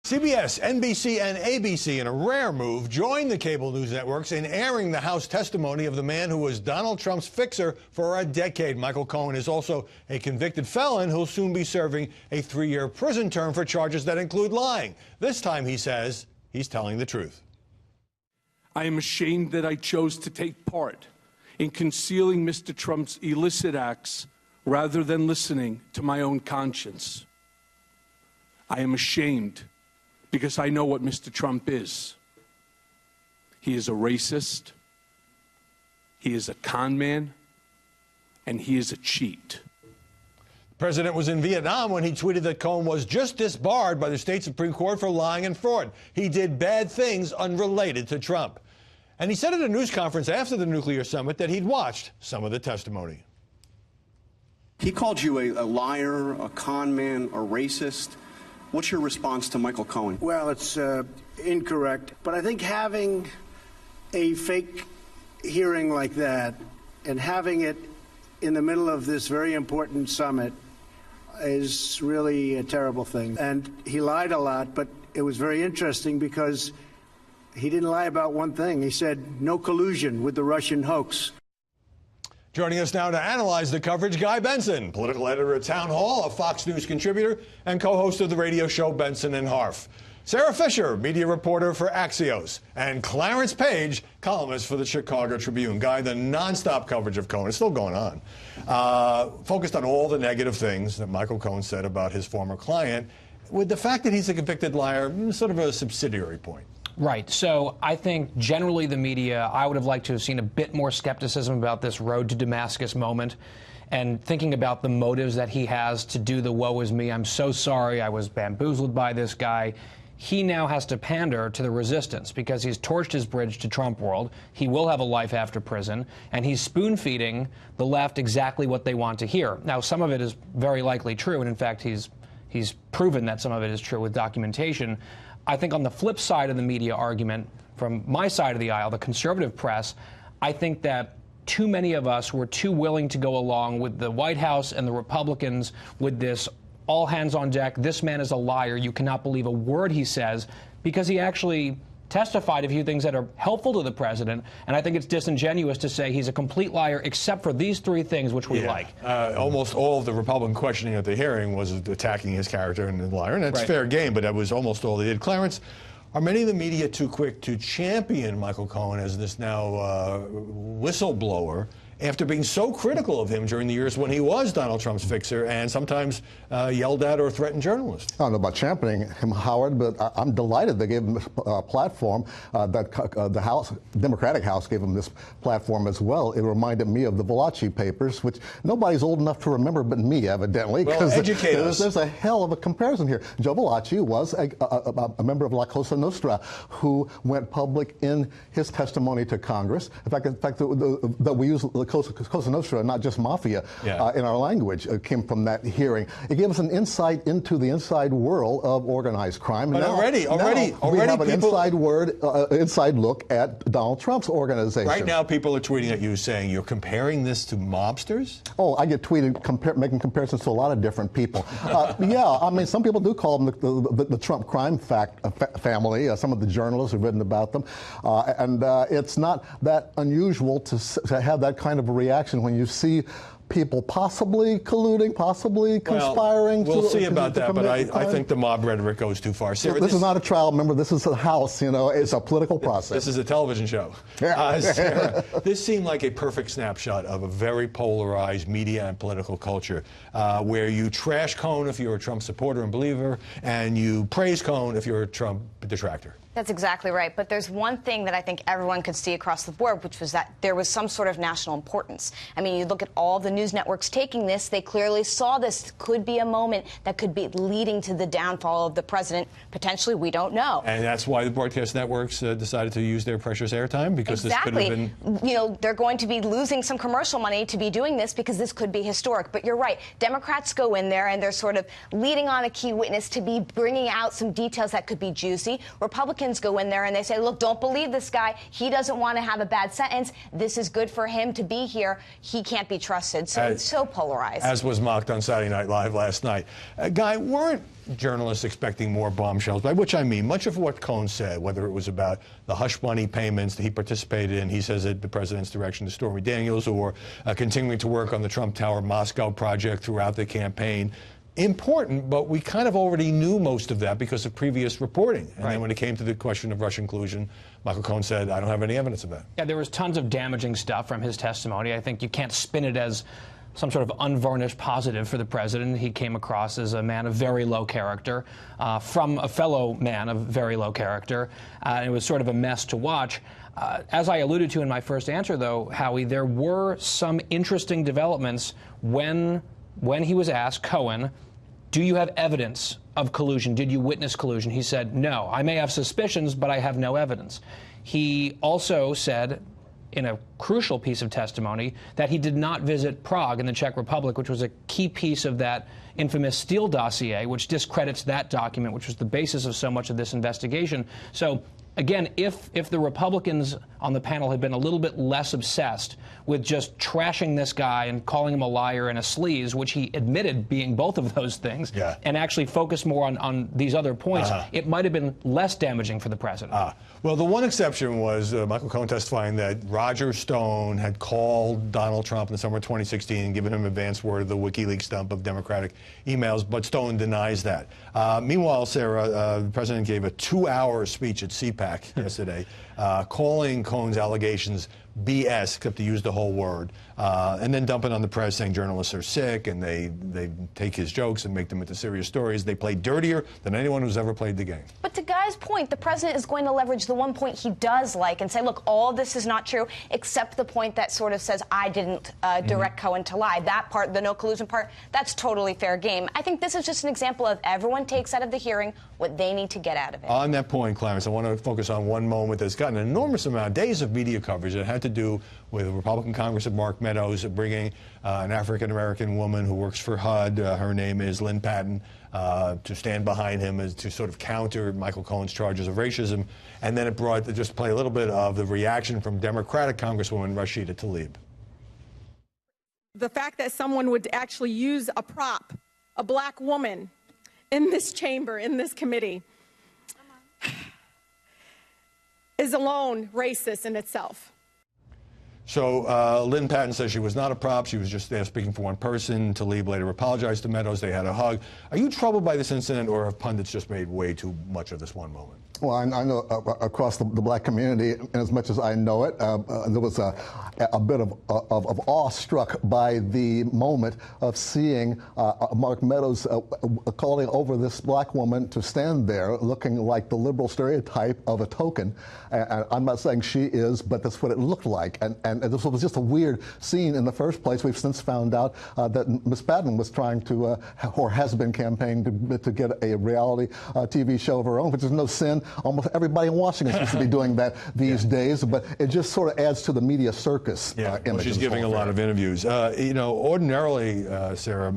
CBS, NBC, and ABC, in a rare move, joined the cable news networks in airing the House testimony of the man who was Donald Trump's fixer for a decade. Michael Cohen is also a convicted felon who'll soon be serving a 3-year prison term for charges that include lying. This time, he says, he's telling the truth. I am ashamed that I chose to take part in concealing Mr. Trump's illicit acts rather than listening to my own conscience. I am ashamed because I know what Mr. Trump is. He is a racist, he is a con man, and he is a cheat. The president was in Vietnam when he tweeted that Cohen was just disbarred by the state Supreme Court for lying and fraud. He did bad things unrelated to Trump. And he said at a news conference after the nuclear summit that he'd watched some of the testimony. He called you a liar, a con man, a racist. What's your response to Michael Cohen? Well, it's incorrect. But I think having a fake hearing like that and having it in the middle of this very important summit is really a terrible thing. And he lied a lot, but it was very interesting because he didn't lie about one thing. He said no collusion with the Russian hoax. Joining us now to analyze the coverage, Guy Benson, political editor at Town Hall, a Fox News contributor, and co-host of the radio show Benson and Harf. Sarah Fisher, media reporter for Axios, and Clarence Page, columnist for the Chicago Tribune. Guy, the nonstop coverage of Cohen is still going on, focused on all the negative things that Michael Cohen said about his former client, with the fact that he's a convicted liar sort of a subsidiary point. Right. So I think generally the media, I would have liked to have seen a bit more skepticism about this road to Damascus moment and thinking about the motives that he has to do the woe is me. I'm so sorry I was bamboozled by this guy. He now has to pander to the resistance because he's torched his bridge to Trump world. He will have a life after prison, and he's spoon-feeding the left exactly what they want to hear. Now, some of it is very likely true, and in fact, he's proven that some of it is true with documentation. I think on the flip side of the media argument, from my side of the aisle, the conservative press, I think that too many of us were too willing to go along with the White House and the Republicans with this all hands on deck, this man is a liar, you cannot believe a word he says, because he actually testified a few things that are helpful to the president, and I think it's disingenuous to say he's a complete liar except for these 3 things which we like. Almost all of the Republican questioning at the hearing was attacking his character and the liar, and that's fair game, but that was almost all they did. Clarence, are many of the media too quick to champion Michael Cohen as this now whistleblower after being so critical of him during the years when he was Donald Trump's fixer and sometimes yelled at or threatened journalists? I don't know about championing him, Howard, but I'm delighted they gave him a platform, that the House, Democratic House gave him this platform as well. It reminded me of the Valachi papers, which nobody's old enough to remember but me, evidently. Well, educate us. There's a hell of a comparison here. Joe Valachi was a member of La Cosa Nostra who went public in his testimony to Congress. In fact, that we use Cosa Nostra, not just mafia, in our language, came from that hearing. It gave us an insight into the inside world of organized crime. But now, already we have an inside look at Donald Trump's organization. Right now, people are tweeting at you saying you're comparing this to mobsters? Oh, I get tweeted making comparisons to a lot of different people. Yeah, I mean, some people do call them the Trump crime family. Some of the journalists have written about them. And it's not that unusual to have that kind of a reaction when you see people possibly colluding, possibly conspiring. We'll see about that, but I think the mob rhetoric goes too far. Sarah, this is not a trial, remember, this is a House, you know, it's a political process. This is a television show. Sarah, this seemed like a perfect snapshot of a very polarized media and political culture, where you trash Cohen if you're a Trump supporter and believer, and you praise Cohen if you're a Trump detractor. That's exactly right. But there's one thing that I think everyone could see across the board, which was that there was some sort of national importance. I mean, you look at all the news networks taking this, they clearly saw this could be a moment that could be leading to the downfall of the president. Potentially, we don't know. And that's why the broadcast networks decided to use their precious airtime, because this could have been... You know, they're going to be losing some commercial money to be doing this because this could be historic. But you're right. Democrats go in there and they're sort of leading on a key witness to be bringing out some details that could be juicy. Republicans go in there and they say, look, don't believe this guy. He doesn't want to have a bad sentence. This is good for him to be here. He can't be trusted. So it's so polarized. As was mocked on Saturday Night Live last night. Guy, weren't journalists expecting more bombshells? By which I mean, much of what Cohen said, whether it was about the hush money payments that he participated in, he says at the president's direction to Stormy Daniels, or continuing to work on the Trump Tower Moscow project throughout the campaign. Important, but we kind of already knew most of that because of previous reporting. And then when it came to the question of Russian collusion, Michael Cohen said, I don't have any evidence of that. Yeah, there was tons of damaging stuff from his testimony. I think you can't spin it as some sort of unvarnished positive for the president. He came across as a man of very low character, from a fellow man of very low character. It was sort of a mess to watch. As I alluded to in my first answer, though, Howie, there were some interesting developments when he was asked, Cohen, do you have evidence of collusion? Did you witness collusion? He said, no. I may have suspicions, but I have no evidence. He also said, in a crucial piece of testimony, that he did not visit Prague in the Czech Republic, which was a key piece of that infamous Steele dossier, which discredits that document, which was the basis of so much of this investigation. So, again, if the Republicans on the panel had been a little bit less obsessed with just trashing this guy and calling him a liar and a sleaze, which he admitted being both of those things, and actually focused more on these other points, it might have been less damaging for the president. Well, the one exception was Michael Cohen testifying that Roger Stone had called Donald Trump in the summer of 2016 and given him advance word of the WikiLeaks dump of Democratic emails, but Stone denies that. Meanwhile, Sarah, the president gave a 2-hour speech at CPAC yesterday, calling Cohen's allegations BS, except to use the whole word, and then dumping on the press, saying journalists are sick and they take his jokes and make them into serious stories. They play dirtier than anyone who's ever played the game. But to Guy's point, the president is going to leverage the one point he does like and say, look, all this is not true, except the point that sort of says, I didn't direct Cohen to lie. That part, the no collusion part, that's totally fair game. I think this is just an example of everyone takes out of the hearing what they need to get out of it. On that point, Clarence, I want to focus on one moment that's gotten an enormous amount of days of media coverage that had to do with Republican Congressman Mark Meadows bringing an African-American woman who works for HUD, her name is Lynn Patton, to stand behind him as to sort of counter Michael Cohen's charges of racism. And then it brought, just play a little bit of the reaction from Democratic Congresswoman Rashida Tlaib. The fact that someone would actually use a prop, a black woman, in this chamber, in this committee, is alone racist in itself. So Lynn Patton says she was not a prop. She was just there speaking for one person. Tlaib later apologized to Meadows. They had a hug. Are you troubled by this incident, or have pundits just made way too much of this one moment? Well, I know across the black community, and as much as I know it, there was a bit of awe struck by the moment of seeing Mark Meadows calling over this black woman to stand there looking like the liberal stereotype of a token. And I'm not saying she is, but that's what it looked like. And this was just a weird scene in the first place. We've since found out that Ms. Patton was trying to, or has been campaigning to get a reality TV show of her own, which is no sin. Almost everybody in Washington seems to be doing that these days, but it just sort of adds to the media circus image. Well, she's giving a lot of interviews. You know, ordinarily, Sarah,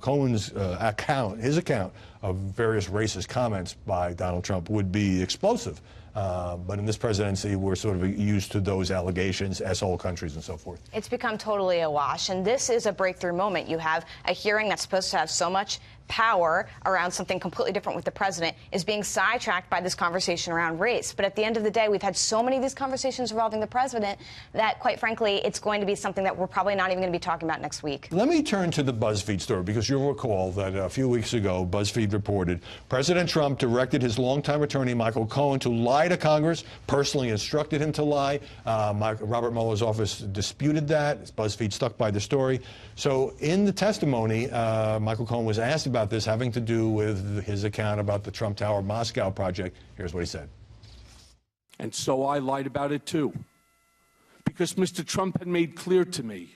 Cohen's his account of various racist comments by Donald Trump would be explosive. But in this presidency, we're sort of used to those allegations, asshole countries and so forth. It's become totally a wash, and this is a breakthrough moment. You have a hearing that's supposed to have so much power around something completely different with the president is being sidetracked by this conversation around race. But at the end of the day, we've had so many of these conversations involving the president that, quite frankly, it's going to be something that we're probably not even going to be talking about next week. Let me turn to the BuzzFeed story, because you'll recall that a few weeks ago, BuzzFeed reported President Trump directed his longtime attorney, Michael Cohen, to lie to Congress, personally instructed him to lie. Robert Mueller's office disputed that. BuzzFeed stuck by the story. So in the testimony, Michael Cohen was asked about this having to do with his account about the Trump Tower Moscow project. Here's what he said. And so I lied about it too, because Mr. Trump had made clear to me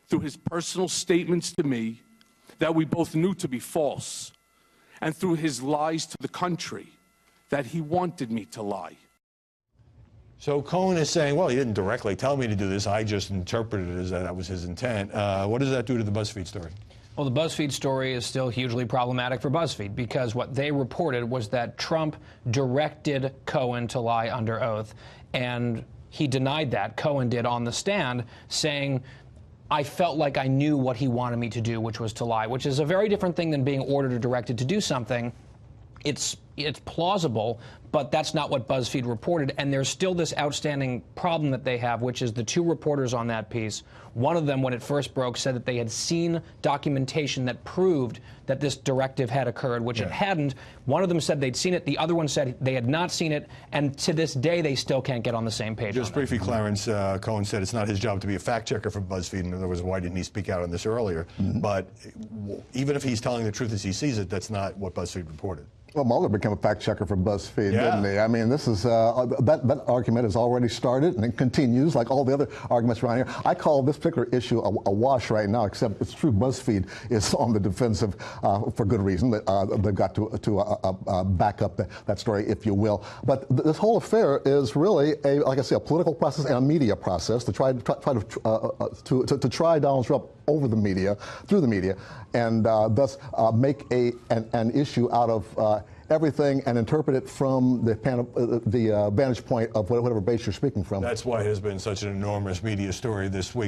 through his personal statements to me that we both knew to be false, and through his lies to the country that he wanted me to lie. So Cohen is saying, well, he didn't directly tell me to do this. I just interpreted it as that was his intent. What does that do to the BuzzFeed story? Well, the BuzzFeed story is still hugely problematic for BuzzFeed, because what they reported was that Trump directed Cohen to lie under oath, and he denied that. Cohen did on the stand, saying I felt like I knew what he wanted me to do, which was to lie, which is a very different thing than being ordered or directed to do something. It's plausible, but that's not what BuzzFeed reported. And there's still this outstanding problem that they have, which is the two reporters on that piece. One of them, when it first broke, said that they had seen documentation that proved that this directive had occurred, which it hadn't. One of them said they'd seen it. The other one said they had not seen it. And to this day, they still can't get on the same page. Just briefly, Clarence, Cohen said it's not his job to be a fact checker for BuzzFeed. In other words, why didn't he speak out on this earlier? But even if he's telling the truth as he sees it, that's not what BuzzFeed reported. Well, Mueller became a fact checker for BuzzFeed, didn't he? I mean, this is that argument has already started, and it continues like all the other arguments around here. I call this particular issue a wash right now, except it's true BuzzFeed is on the defensive for good reason. They've got to back up that story, if you will. But this whole affair is really like I say, a political process and a media process to try Donald Trump over the media, through the media, and thus make an issue out of everything and interpret it from the vantage point of whatever base you're speaking from. That's why it has been such an enormous media story this week.